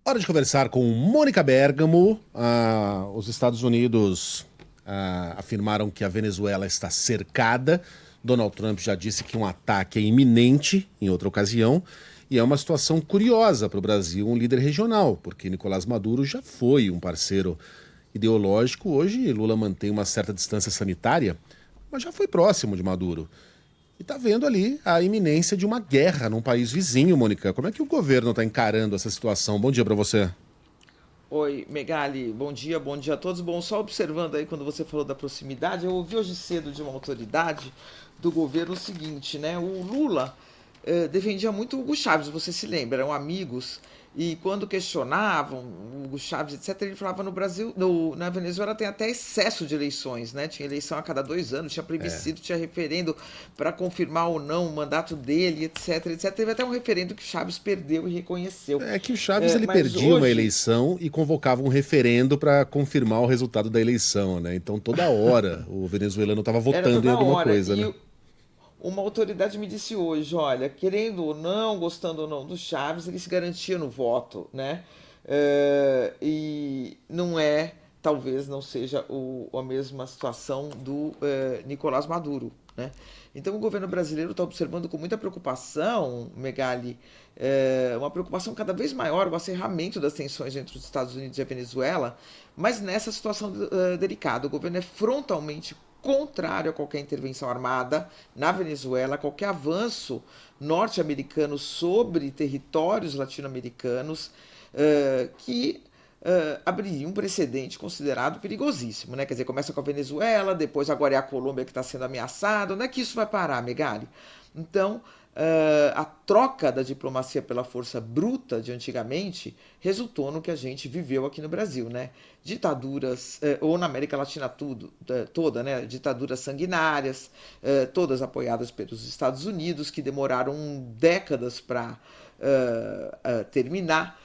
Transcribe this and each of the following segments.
Hora de conversar com Mônica Bergamo. Os Estados Unidos afirmaram que a Venezuela está cercada. Donald Trump já disse que um ataque é iminente em outra ocasião. E é uma situação curiosa para o Brasil, um líder regional, porque Nicolás Maduro já foi um parceiro ideológico. Hoje Lula mantém uma certa distância sanitária, mas já foi próximo de Maduro. E está vendo ali a iminência de uma guerra num país vizinho, Mônica. Como é que o governo está encarando essa situação? Bom dia para você. Oi, Megali, bom dia a todos. Bom, só observando aí quando você falou da proximidade, eu ouvi hoje cedo de uma autoridade do governo o seguinte, né? O Lula defendia muito o Hugo Chávez, você se lembra, eram amigos, e quando questionavam o Hugo Chávez, etc., ele falava no Brasil, na Venezuela tem até excesso de eleições, né? Tinha eleição a cada 2 anos, tinha plebiscito, tinha referendo para confirmar ou não o mandato dele, etc, etc. Teve até um referendo que Chávez perdeu e reconheceu. É que o Chaves ele Mas perdia uma hoje eleição e convocava um referendo para confirmar o resultado da eleição, né? Então toda hora o venezuelano estava era votando em toda alguma hora. coisa, né? Uma autoridade me disse hoje, olha, querendo ou não, gostando ou não do Chaves, ele se garantia no voto, né? E não é, talvez não seja a mesma situação do Nicolás Maduro, né? Então o governo brasileiro está observando com muita preocupação, Megali, uma preocupação cada vez maior, o acerramento das tensões entre os Estados Unidos e a Venezuela, mas nessa situação delicada. O governo é frontalmente contrário a qualquer intervenção armada na Venezuela, qualquer avanço norte-americano sobre territórios latino-americanos que abriria um precedente considerado perigosíssimo, né? Quer dizer, começa com a Venezuela, depois agora é a Colômbia que está sendo ameaçada. Onde é que isso vai parar, Megali? Então, a troca da diplomacia pela força bruta de antigamente resultou no que a gente viveu aqui no Brasil, né? Ditaduras, ou na América Latina toda, né? Ditaduras sanguinárias, todas apoiadas pelos Estados Unidos, que demoraram décadas para terminar.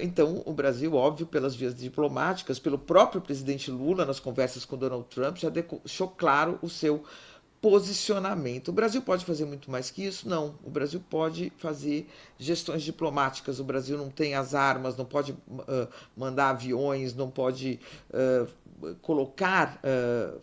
Então, o Brasil, óbvio, pelas vias diplomáticas, pelo próprio presidente Lula, nas conversas com Donald Trump, já deixou claro o seu posicionamento. O Brasil pode fazer muito mais que isso? Não. O Brasil pode fazer gestões diplomáticas. O Brasil não tem as armas, não pode mandar aviões, não pode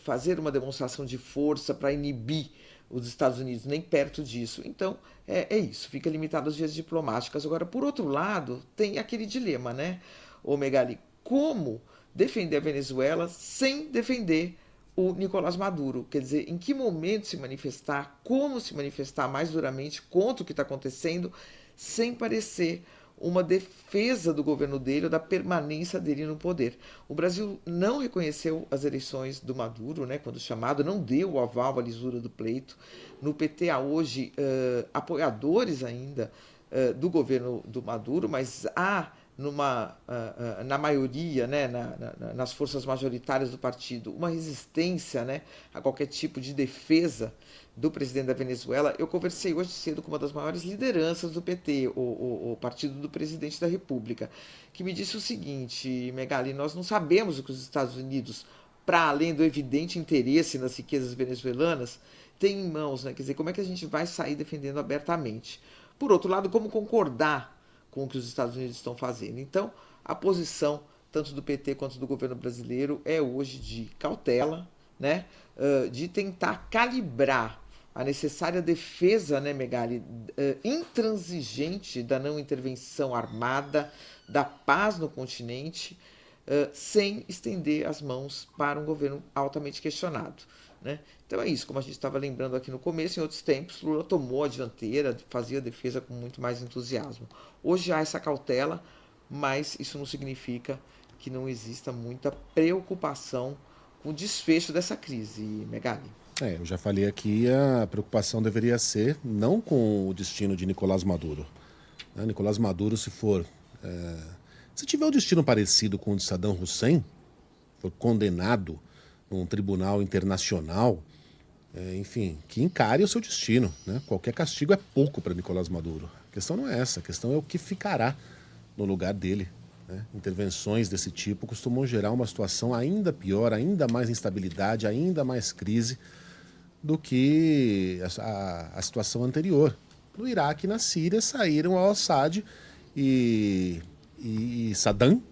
fazer uma demonstração de força para inibir os Estados Unidos, nem perto disso. Então, é isso, fica limitado às vias diplomáticas. Agora, por outro lado, tem aquele dilema, né, ô Megali? Como defender a Venezuela sem defender o Nicolás Maduro? Quer dizer, em que momento se manifestar, como se manifestar mais duramente contra o que está acontecendo, sem parecer uma defesa do governo dele ou da permanência dele no poder. O Brasil não reconheceu as eleições do Maduro, né, quando chamado, não deu o aval à lisura do pleito. No PT há hoje apoiadores ainda do governo do Maduro, mas há na maioria, né, nas forças majoritárias do partido, uma resistência, né, a qualquer tipo de defesa do presidente da Venezuela. Eu conversei hoje cedo com uma das maiores lideranças do PT, o partido do presidente da República, que me disse o seguinte, Megali: nós não sabemos o que os Estados Unidos, para além do evidente interesse nas riquezas venezuelanas, tem em mãos, né? Quer dizer, como é que a gente vai sair defendendo abertamente? Por outro lado, como concordar com o que os Estados Unidos estão fazendo? Então, a posição tanto do PT quanto do governo brasileiro é hoje de cautela, né? De tentar calibrar a necessária defesa, né, Megali, intransigente da não intervenção armada, da paz no continente, sem estender as mãos para um governo altamente questionado. Né? Então é isso, como a gente estava lembrando aqui no começo, em outros tempos, Lula tomou a dianteira, fazia a defesa com muito mais entusiasmo. Hoje há essa cautela, mas isso não significa que não exista muita preocupação com o desfecho dessa crise, Megali. Eu já falei aqui, a preocupação deveria ser não com o destino de Nicolás Maduro. Né? Nicolás Maduro, se tiver um destino parecido com o de Saddam Hussein, for condenado num tribunal internacional, enfim, que encare o seu destino. Né? Qualquer castigo é pouco para Nicolás Maduro. A questão não é essa, a questão é o que ficará no lugar dele. Né? Intervenções desse tipo costumam gerar uma situação ainda pior, ainda mais instabilidade, ainda mais crise do que a situação anterior. No Iraque e na Síria saíram ao Assad e e Saddam,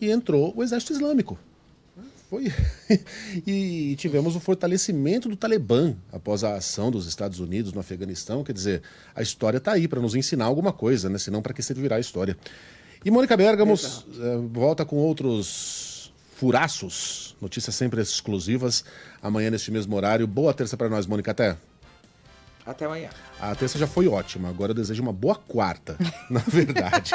e entrou o exército islâmico. Foi. E tivemos o fortalecimento do Talibã após a ação dos Estados Unidos no Afeganistão. Quer dizer, a história está aí para nos ensinar alguma coisa, né? Senão, para que servirá a história? E Mônica Bergamos volta com outros furaços, notícias sempre exclusivas, amanhã neste mesmo horário. Boa terça para nós, Mônica. Até. Até amanhã. A terça já foi ótima, agora eu desejo uma boa quarta, na verdade.